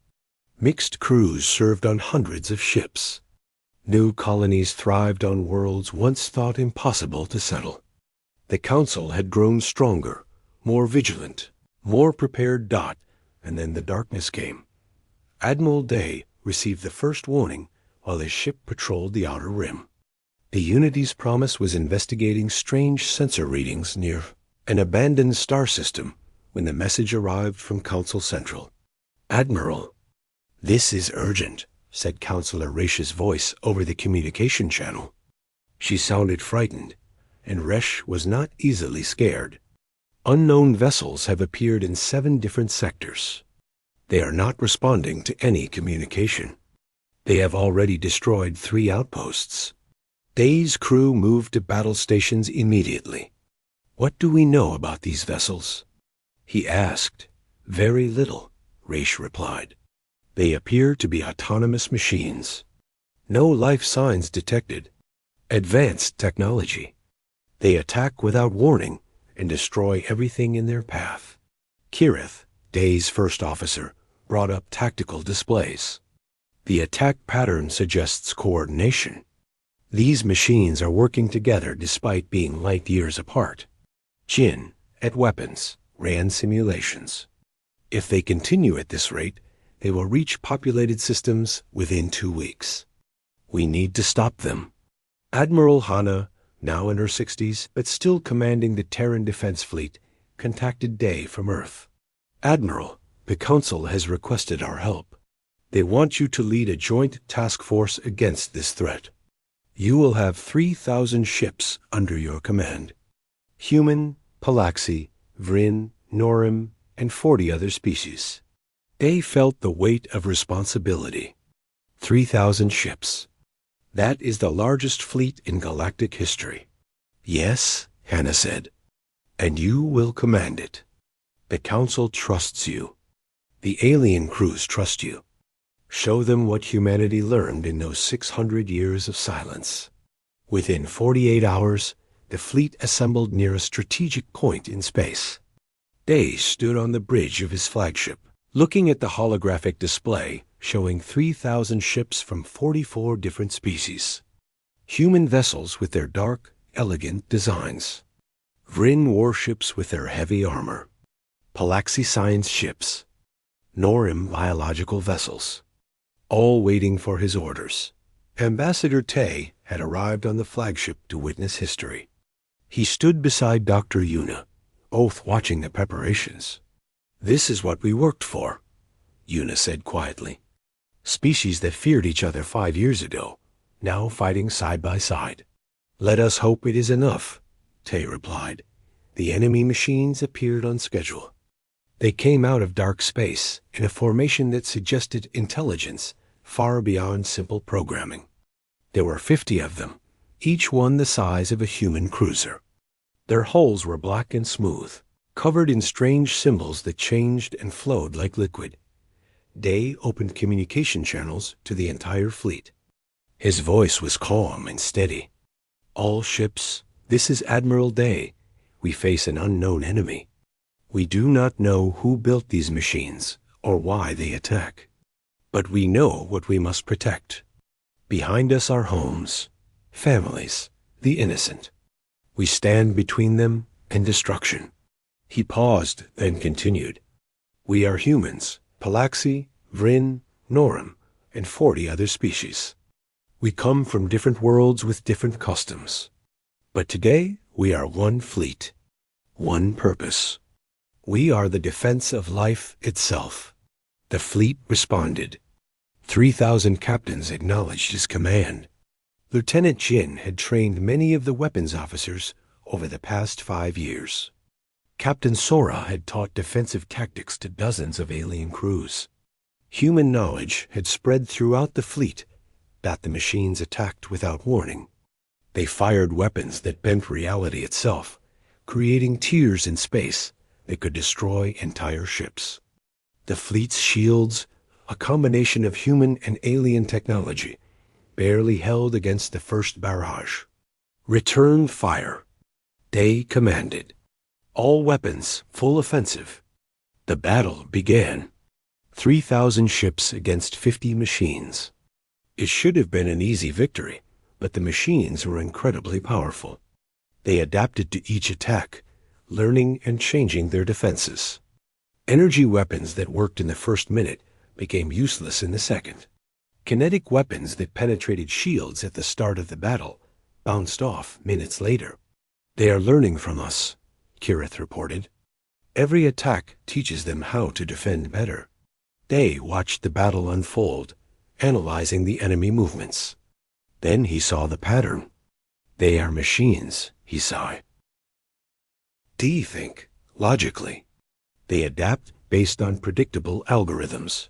Mixed crews served on hundreds of ships. New colonies thrived on worlds once thought impossible to settle. The Council had grown stronger, more vigilant, more prepared. And then the darkness came. Admiral Day received the first warning while his ship patrolled the outer rim. The Unity's Promise was investigating strange sensor readings near an abandoned star system when the message arrived from Council Central. "Admiral, this is urgent," said Counselor Rash's voice over the communication channel. She sounded frightened, and Resh was not easily scared. "Unknown vessels have appeared in 7 different sectors. They are not responding to any communication. They have already destroyed 3 outposts. Day's crew moved to battle stations immediately. What do we know about these vessels?" He asked. "Very little," Rash replied. "They appear to be autonomous machines. No life signs detected. Advanced technology. They attack without warning and destroy everything in their path." Kirith, Day's first officer, brought up tactical displays. "The attack pattern suggests coordination. These machines are working together despite being light years apart. Jin, at Weapons, ran simulations. If they continue at this rate, they will reach populated systems within 2 weeks. We need to stop them. Admiral Hana, now in her 60s but still commanding the Terran Defense Fleet, contacted Day from Earth. Admiral, the Council has requested our help. They want you to lead a joint task force against this threat. You will have 3,000 ships under your command. Human, Palaxi, Vrin, Norim, and 40 other species. Day felt the weight of responsibility. 3,000 ships. That is the largest fleet in galactic history. Yes, Hannah said. And you will command it. The Council trusts you. The alien crews trust you. Show them what humanity learned in those 600 years of silence. Within 48 hours, the fleet assembled near a strategic point in space. Day stood on the bridge of his flagship, looking at the holographic display showing 3,000 ships from 44 different species. Human vessels with their dark, elegant designs. Vrin warships with their heavy armor. Palaxi science ships. Norim biological vessels. All waiting for his orders. Ambassador Tay had arrived on the flagship to witness history. He stood beside Dr. Yuna, both watching the preparations. This is what we worked for, Yuna said quietly. Species that feared each other 5 years ago, now fighting side by side. Let us hope it is enough, Tay replied. The enemy machines appeared on schedule. They came out of dark space in a formation that suggested intelligence far beyond simple programming. There were 50 of them, each one the size of a human cruiser. Their hulls were black and smooth, covered in strange symbols that changed and flowed like liquid. Day opened communication channels to the entire fleet. His voice was calm and steady. All ships, this is Admiral Day. We face an unknown enemy. We do not know who built these machines or why they attack. But we know what we must protect. Behind us are homes, families, the innocent. We stand between them and destruction. He paused, then continued. We are humans, Palaxi, Vrin, Norim, and 40 other species. We come from different worlds with different customs. But today we are one fleet, one purpose. We are the defense of life itself. The fleet responded. 3,000 captains acknowledged his command. Lieutenant Jin had trained many of the weapons officers over the past 5 years. Captain Sora had taught defensive tactics to dozens of alien crews. Human knowledge had spread throughout the fleet that the machines attacked without warning. They fired weapons that bent reality itself, creating tiers in space that could destroy entire ships. The fleet's shields, a combination of human and alien technology, barely held against the first barrage. Return fire. Day commanded. All weapons, full offensive. The battle began. 3,000 ships against 50 machines. It should have been an easy victory, but the machines were incredibly powerful. They adapted to each attack, learning and changing their defenses. Energy weapons that worked in the first minute became useless in the second. Kinetic weapons that penetrated shields at the start of the battle bounced off minutes later. They are learning from us, Kirith reported. Every attack teaches them how to defend better. Day watched the battle unfold, analyzing the enemy movements. Then he saw the pattern. They are machines, he sighed. D think logically. They adapt based on predictable algorithms.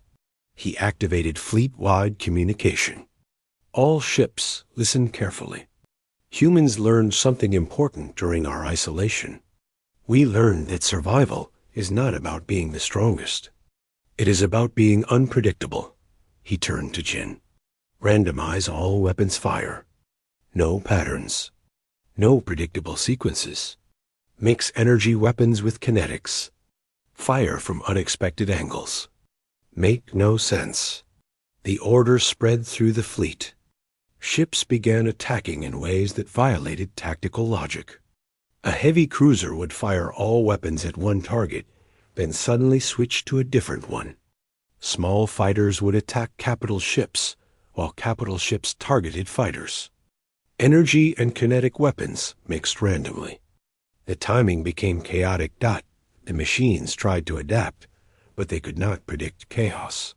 He activated fleet-wide communication. All ships listened carefully. Humans learned something important during our isolation. We learned that survival is not about being the strongest. It is about being unpredictable. He turned to Jin. Randomize all weapons fire. No patterns. No predictable sequences. Mix energy weapons with kinetics. Fire from unexpected angles. Make no sense. The order spread through the fleet. Ships began attacking in ways that violated tactical logic. A heavy cruiser would fire all weapons at one target, then suddenly switch to a different one. Small fighters would attack capital ships, while capital ships targeted fighters. Energy and kinetic weapons mixed randomly. The timing became chaotic. The machines tried to adapt, but they could not predict chaos.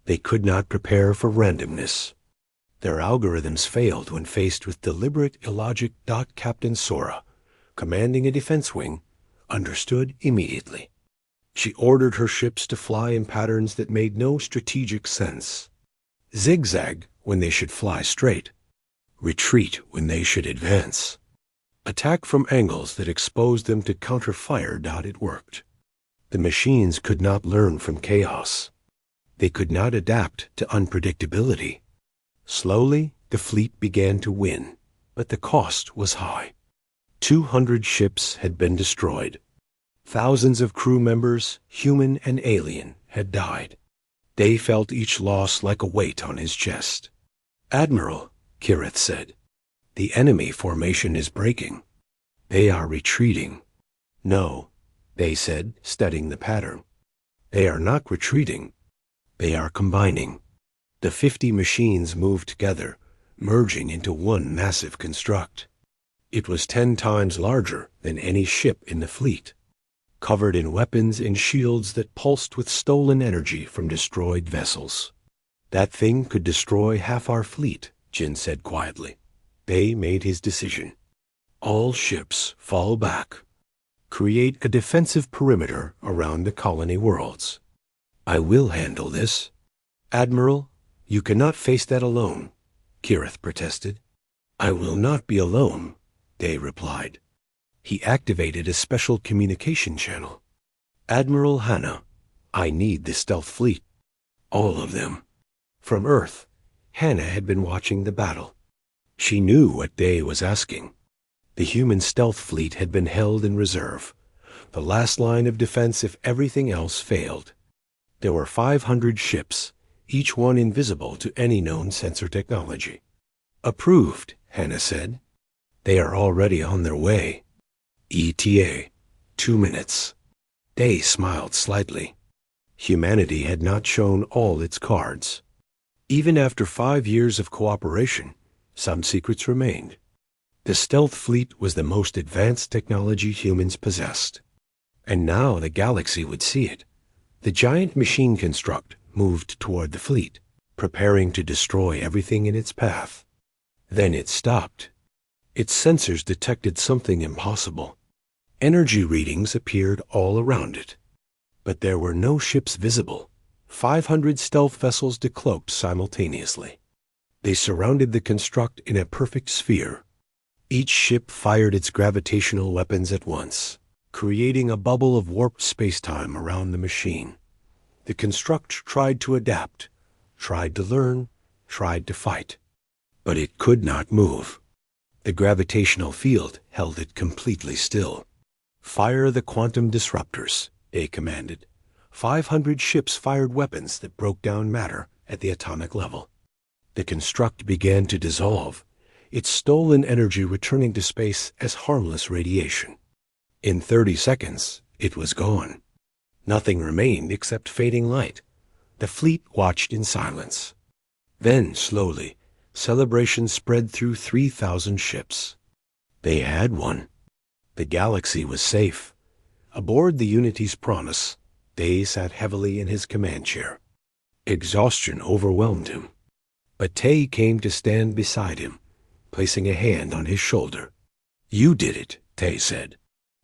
They could not prepare for randomness. Their algorithms failed when faced with deliberate illogic. Captain Sora, commanding a defense wing, understood immediately. She ordered her ships to fly in patterns that made no strategic sense. Zigzag when they should fly straight. Retreat when they should advance. Attack from angles that exposed them to counter-fire. It worked. The machines could not learn from chaos. They could not adapt to unpredictability. Slowly, the fleet began to win, but the cost was high. 200 ships had been destroyed. Thousands of crew members, human and alien, had died. They felt each loss like a weight on his chest. "Admiral," Kirith said, "the enemy formation is breaking. They are retreating." "No," they said, studying the pattern. "They are not retreating. They are combining." The 50 machines moved together, merging into one massive construct. It was 10 times larger than any ship in the fleet, covered in weapons and shields that pulsed with stolen energy from destroyed vessels. "That thing could destroy half our fleet," Jin said quietly. They made his decision. "All ships fall back. Create a defensive perimeter around the colony worlds." "I will handle this." "Admiral, you cannot face that alone," Kirith protested. "I will not be alone," they replied. He activated a special communication channel. "Admiral Hannah, I need the stealth fleet. All of them." From Earth, Hannah had been watching the battle. She knew what Day was asking. The human stealth fleet had been held in reserve, the last line of defense if everything else failed. There were 500 ships, each one invisible to any known sensor technology. "Approved," Hannah said. "They are already on their way. ETA, 2 minutes." Day smiled slightly. Humanity had not shown all its cards. Even after 5 years of cooperation, some secrets remained. The stealth fleet was the most advanced technology humans possessed. And now the galaxy would see it. The giant machine construct moved toward the fleet, preparing to destroy everything in its path. Then it stopped. Its sensors detected something impossible. Energy readings appeared all around it. But there were no ships visible. 500 stealth vessels decloaked simultaneously. They surrounded the construct in a perfect sphere. Each ship fired its gravitational weapons at once, creating a bubble of warped spacetime around the machine. The construct tried to adapt, tried to learn, tried to fight. But it could not move. The gravitational field held it completely still. "Fire the quantum disruptors," they commanded. 500 ships fired weapons that broke down matter at the atomic level. The construct began to dissolve, its stolen energy returning to space as harmless radiation. In 30 seconds, it was gone. Nothing remained except fading light. The fleet watched in silence. Then, slowly, celebration spread through 3,000 ships. They had won. The galaxy was safe. Aboard the Unity's Promise, Day sat heavily in his command chair. Exhaustion overwhelmed him. But Tay came to stand beside him, placing a hand on his shoulder. "You did it," Tay said.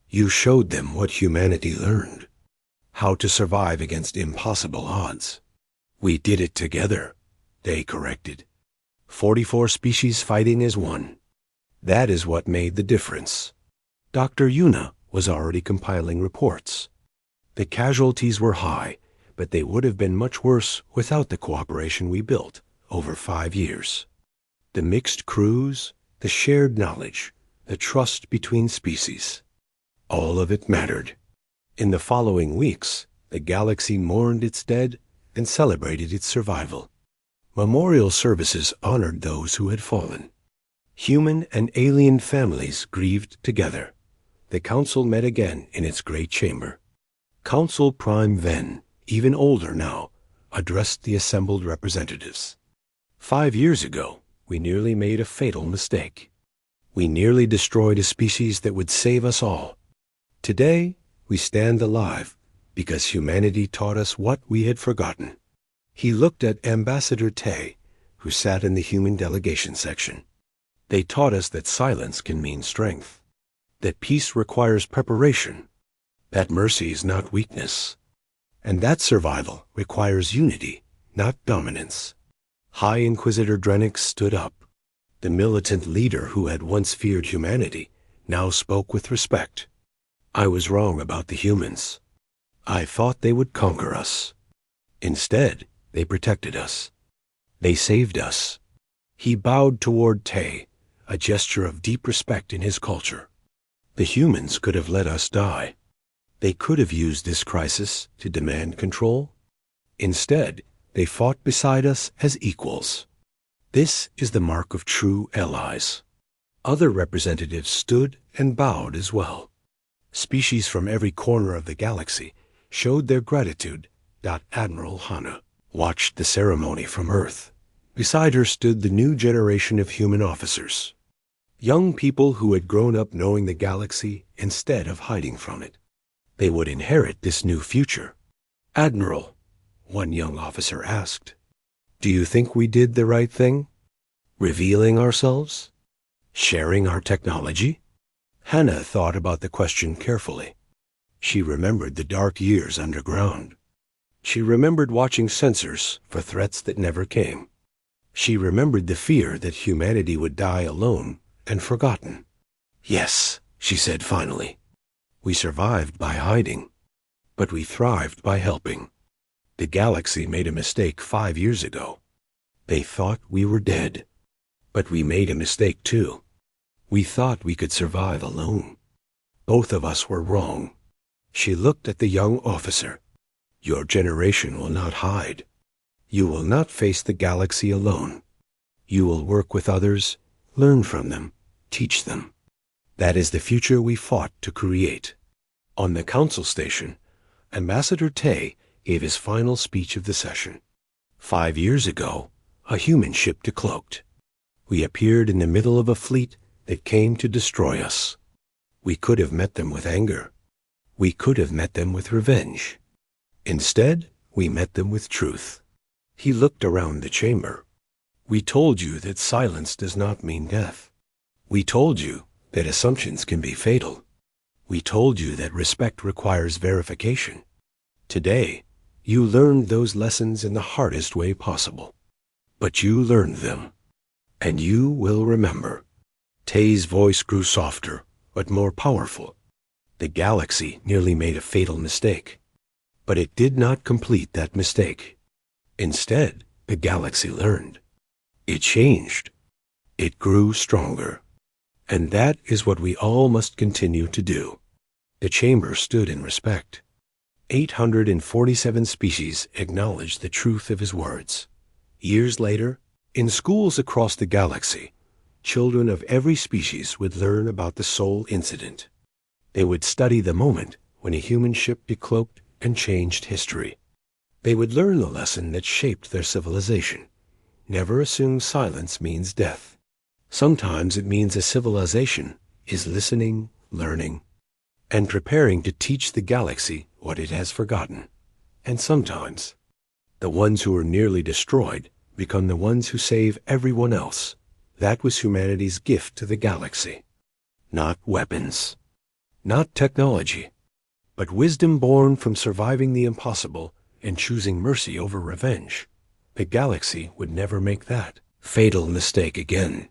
"You showed them what humanity learned. How to survive against impossible odds." "We did it together," Day corrected. 44 species fighting as one. That is what made the difference. Dr. Yuna was already compiling reports. The casualties were high, but they would have been much worse without the cooperation we built over 5 years. The mixed crews, the shared knowledge, the trust between species. All of it mattered. In the following weeks, the galaxy mourned its dead and celebrated its survival. Memorial services honored those who had fallen. Human and alien families grieved together. The council met again in its great chamber. Council Prime Ven, even older now, addressed the assembled representatives. 5 years ago, we nearly made a fatal mistake. We nearly destroyed a species that would save us all. Today, we stand alive because humanity taught us what we had forgotten. He looked at Ambassador Tay, who sat in the human delegation section. They taught us that silence can mean strength, that peace requires preparation, that mercy is not weakness, and that survival requires unity, not dominance. High Inquisitor Drenix stood up. The militant leader who had once feared humanity now spoke with respect. I was wrong about the humans. I thought they would conquer us. Instead, they protected us. They saved us. He bowed toward Tay, a gesture of deep respect in his culture. The humans could have let us die. They could have used this crisis to demand control. Instead, they fought beside us as equals. This is the mark of true allies. Other representatives stood and bowed as well. Species from every corner of the galaxy showed their gratitude. Admiral Hana watched the ceremony from Earth. Beside her stood the new generation of human officers. Young people who had grown up knowing the galaxy instead of hiding from it. They would inherit this new future. Admiral, one young officer asked, do you think we did the right thing? Revealing ourselves? Sharing our technology? Hannah thought about the question carefully. She remembered the dark years underground. She remembered watching sensors for threats that never came. She remembered the fear that humanity would die alone and forgotten. Yes, she said finally. We survived by hiding, but we thrived by helping. The galaxy made a mistake 5 years ago. They thought we were dead, but we made a mistake too. We thought we could survive alone. Both of us were wrong. She looked at the young officer. Your generation will not hide. You will not face the galaxy alone. You will work with others, learn from them, teach them. That is the future we fought to create. On the council station, Ambassador Tay gave his final speech of the session. 5 years ago, a human ship Decloaked. We appeared in the middle of a fleet that came to destroy us. We could have met them with anger. We could have met them with revenge. Instead, we met them with truth. He looked around the chamber. We told you that silence does not mean death. We told you that assumptions can be fatal. We told you that respect requires verification. Today, you learned those lessons in the hardest way possible. But you learned them, and you will remember. Tay's voice grew softer, but more powerful. The galaxy nearly made a fatal mistake. But it did not complete that mistake. Instead, the galaxy learned. It changed. It grew stronger. And that is what we all must continue to do. The chamber stood in respect. 847 species acknowledged the truth of his words. Years later, in schools across the galaxy, children of every species would learn about the Soul Incident. They would study the moment when a human ship decloaked and changed history. They would learn the lesson that shaped their civilization. Never assume silence means death. Sometimes it means a civilization is listening, learning, and preparing to teach the galaxy what it has forgotten. And sometimes, the ones who are nearly destroyed become the ones who save everyone else. That was humanity's gift to the galaxy. Not weapons, not technology, but wisdom born from surviving the impossible and choosing mercy over revenge. The galaxy would never make that fatal mistake again.